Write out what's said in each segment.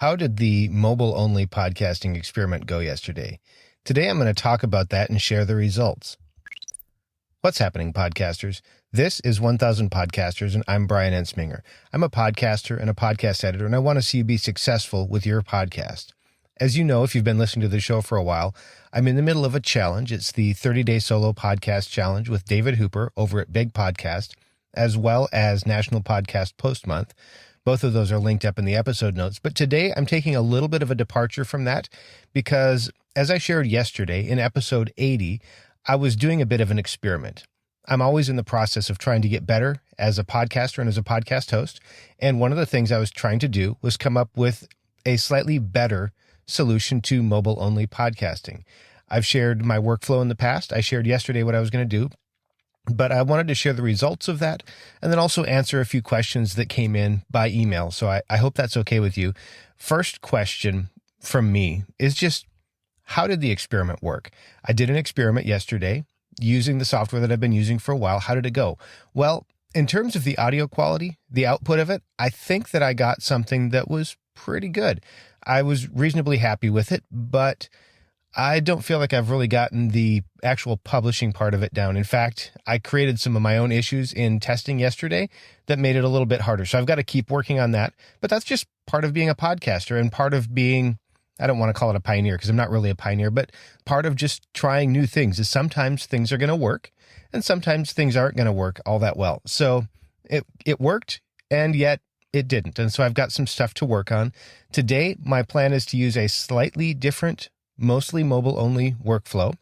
How did the mobile-only podcasting experiment go yesterday? Today I'm going to talk about that and share the results. What's happening, podcasters? This is 1000 Podcasters, and I'm Brian Ensminger. I'm a podcaster and a podcast editor, and I want to see you be successful with your podcast. As you know, if you've been listening to the show for a while, I'm in the middle of a challenge. It's the 30-Day Solo Podcast Challenge with David Hooper over at Big Podcast, as well as National Podcast Post Month. Both of those are linked up in the episode notes. But today I'm taking a little bit of a departure from that because, as I shared yesterday in episode 80, I was doing a bit of an experiment. I'm always in the process of trying to get better as a podcaster and as a podcast host. And one of the things I was trying to do was come up with a slightly better solution to mobile-only podcasting. I've shared my workflow in the past. I shared yesterday what I was going to do. But I wanted to share the results of that and then also answer a few questions that came in by email. So I hope that's okay with you. First question from me is just, how did the experiment work? I did an experiment yesterday using the software that I've been using for a while. How did it go? Well, in terms of the audio quality, the output of it, I think that I got something that was pretty good. I was reasonably happy with it, but I don't feel like I've really gotten the actual publishing part of it down. In fact, I created some of my own issues in testing yesterday that made it a little bit harder. So I've got to keep working on that. But that's just part of being a podcaster and part of being, I don't want to call it a pioneer because I'm not really a pioneer, but part of just trying new things is sometimes things are going to work and sometimes things aren't going to work all that well. So it worked and yet it didn't. And so I've got some stuff to work on. Today, my plan is to use a slightly different, mostly mobile-only workflow.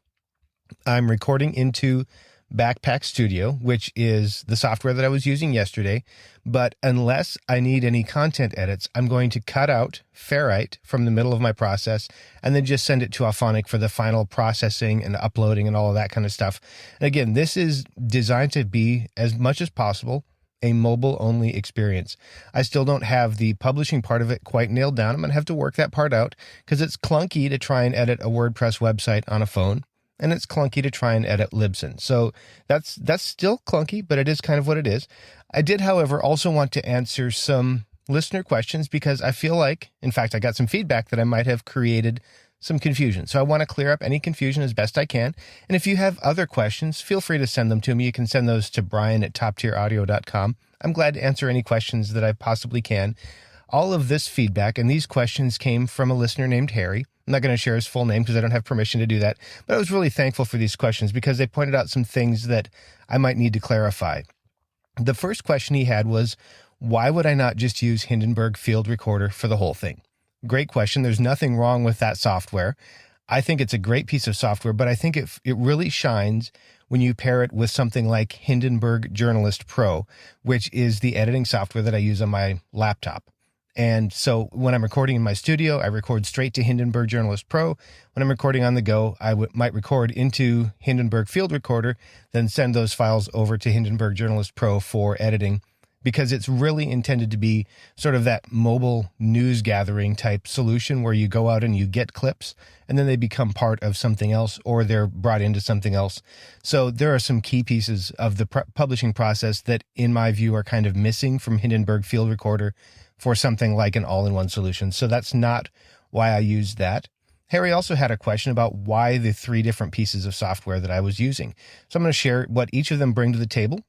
I'm recording into Backpack Studio, which is the software that I was using yesterday. But unless I need any content edits, I'm going to cut out Ferrite from the middle of my process and then just send it to Auphonic for the final processing and uploading and all of that kind of stuff. And again, this is designed to be, as much as possible, a mobile-only experience. I still don't have the publishing part of it quite nailed down. I'm going to have to work that part out because it's clunky to try and edit a WordPress website on a phone, and it's clunky to try and edit Libsyn. So that's still clunky, but it is kind of what it is. I did, however, also want to answer some listener questions because I feel like, in fact, I got some feedback that I might have created some confusion. So I want to clear up any confusion as best I can. And if you have other questions, feel free to send them to me. You can send those to brian@toptieraudio.com. I'm glad to answer any questions that I possibly can. All of this feedback and these questions came from a listener named Harry. I'm not going to share his full name because I don't have permission to do that. But I was really thankful for these questions because they pointed out some things that I might need to clarify. The first question he had was, why would I not just use Hindenburg Field Recorder for the whole thing? Great question. There's nothing wrong with that software. I think it's a great piece of software, but I think it really shines when you pair it with something like Hindenburg Journalist Pro, which is the editing software that I use on my laptop. And so when I'm recording in my studio, I record straight to Hindenburg Journalist Pro. When I'm recording on the go, I might record into Hindenburg Field Recorder, then send those files over to Hindenburg Journalist Pro for editing, because it's really intended to be sort of that mobile news gathering type solution where you go out and you get clips and then they become part of something else or they're brought into something else. So there are some key pieces of the publishing process that, in my view, are kind of missing from Hindenburg Field Recorder for something like an all-in-one solution. So that's not why I used that. Harry also had a question about why the 3 different pieces of software that I was using. So I'm going to share what each of them bring to the table,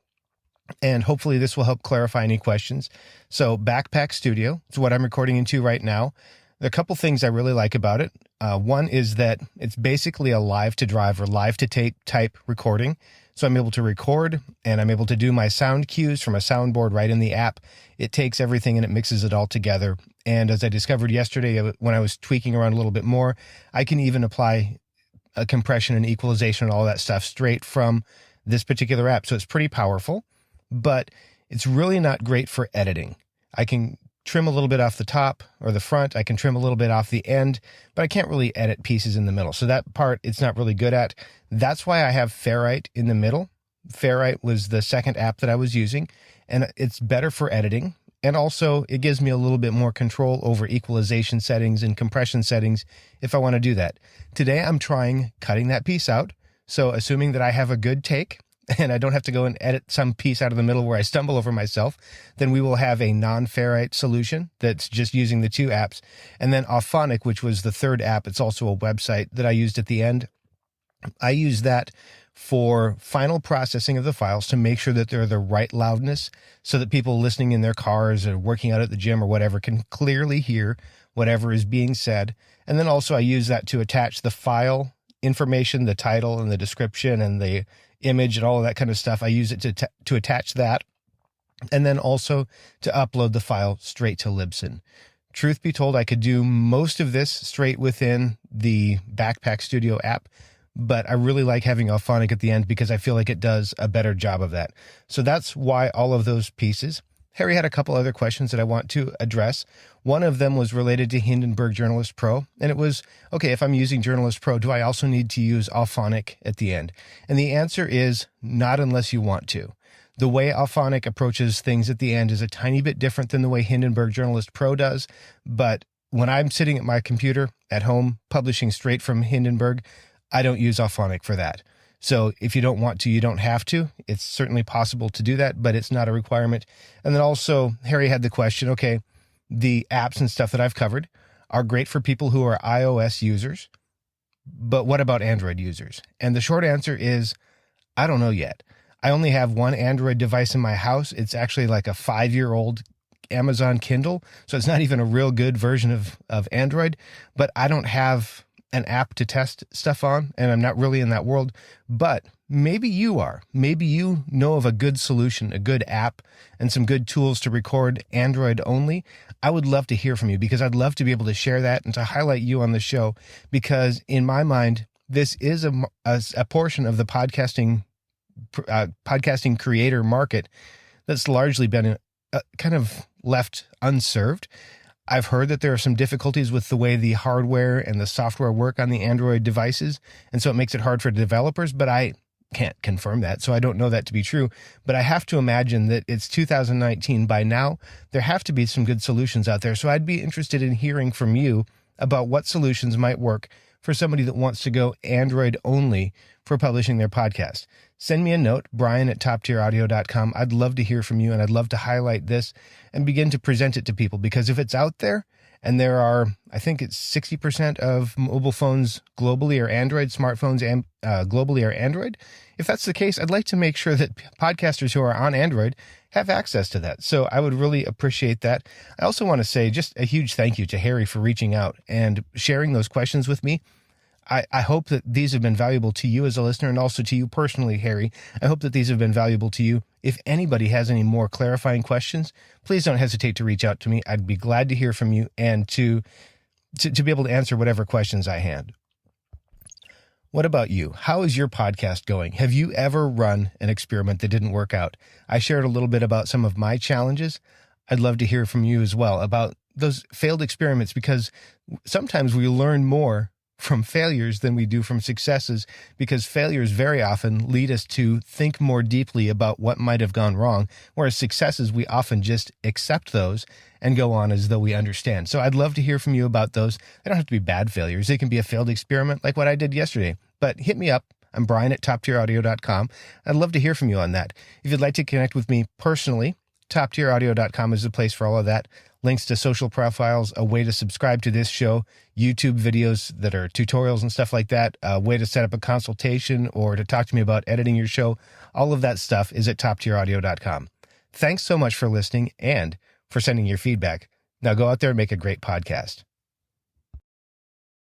and hopefully this will help clarify any questions. So Backpack Studio is what I'm recording into right now. There are a couple things I really like about it. One is that it's basically a live-to-drive or live-to-tape type recording. So I'm able to record and I'm able to do my sound cues from a soundboard right in the app. It takes everything and it mixes it all together. And as I discovered yesterday when I was tweaking around a little bit more, I can even apply a compression and equalization and all that stuff straight from this particular app. So it's pretty powerful, but it's really not great for editing. I can trim a little bit off the top or the front. I can trim a little bit off the end, but I can't really edit pieces in the middle. So that part, it's not really good at. That's why I have Ferrite in the middle. Ferrite was the second app that I was using, and it's better for editing. And also it gives me a little bit more control over equalization settings and compression settings if I want to do that. Today, I'm trying cutting that piece out. So assuming that I have a good take, and I don't have to go and edit some piece out of the middle where I stumble over myself, then we will have a non-ferrite solution that's just using the two apps. And then Auphonic, which was the third app, it's also a website that I used at the end. I use that for final processing of the files to make sure that they're the right loudness so that people listening in their cars or working out at the gym or whatever can clearly hear whatever is being said. And then also I use that to attach the file information, the title and the description and the image and all of that kind of stuff. I use it to attach that, and then also to upload the file straight to Libsyn. Truth be told, I could do most of this straight within the Backpack Studio app, but I really like having Auphonic at the end because I feel like it does a better job of that. So that's why all of those pieces. Harry had a couple other questions that I want to address. One of them was related to Hindenburg Journalist Pro, and it was, okay, if I'm using Journalist Pro, do I also need to use Auphonic at the end? And the answer is not unless you want to. The way Auphonic approaches things at the end is a tiny bit different than the way Hindenburg Journalist Pro does, but when I'm sitting at my computer at home publishing straight from Hindenburg, I don't use Auphonic for that. So if you don't want to, you don't have to. It's certainly possible to do that, but it's not a requirement. And then also, Harry had the question, okay, the apps and stuff that I've covered are great for people who are iOS users, but what about Android users? And the short answer is, I don't know yet. I only have one Android device in my house. It's actually like a 5-year-old Amazon Kindle, so it's not even a real good version of Android, but I don't have an app to test stuff on, and I'm not really in that world, but maybe you are. Maybe you know of a good solution, a good app, and some good tools to record Android only. I would love to hear from you because I'd love to be able to share that and to highlight you on the show, because in my mind, this is a portion of the podcasting creator market that's largely been kind of left unserved. I've heard that there are some difficulties with the way the hardware and the software work on the Android devices, and so it makes it hard for developers, but I can't confirm that, so I don't know that to be true. But I have to imagine that it's 2019 by now. There have to be some good solutions out there, so I'd be interested in hearing from you about what solutions might work for somebody that wants to go Android only for publishing their podcast. Send me a note, brian@toptieraudio.com. I'd love to hear from you, and I'd love to highlight this and begin to present it to people, because if it's out there, and there are, I think it's 60% of mobile phones globally are Android, smartphones and globally are Android. If that's the case, I'd like to make sure that podcasters who are on Android have access to that. So I would really appreciate that. I also want to say just a huge thank you to Harry for reaching out and sharing those questions with me. I hope that these have been valuable to you as a listener, and also to you personally, Harry. I hope that these have been valuable to you. If anybody has any more clarifying questions, please don't hesitate to reach out to me. I'd be glad to hear from you and to be able to answer whatever questions I had. What about you? How is your podcast going? Have you ever run an experiment that didn't work out? I shared a little bit about some of my challenges. I'd love to hear from you as well about those failed experiments, because sometimes we learn more from failures than we do from successes, because failures very often lead us to think more deeply about what might have gone wrong, whereas successes, we often just accept those and go on as though we understand. So I'd love to hear from you about those. They don't have to be bad failures. They can be a failed experiment like what I did yesterday. But hit me up. I'm brian@toptieraudio.com. I'd love to hear from you on that. If you'd like to connect with me personally, toptieraudio.com is the place for all of that. Links to social profiles, a way to subscribe to this show, YouTube videos that are tutorials and stuff like that, a way to set up a consultation or to talk to me about editing your show. All of that stuff is at toptieraudio.com. Thanks so much for listening and for sending your feedback. Now go out there and make a great podcast.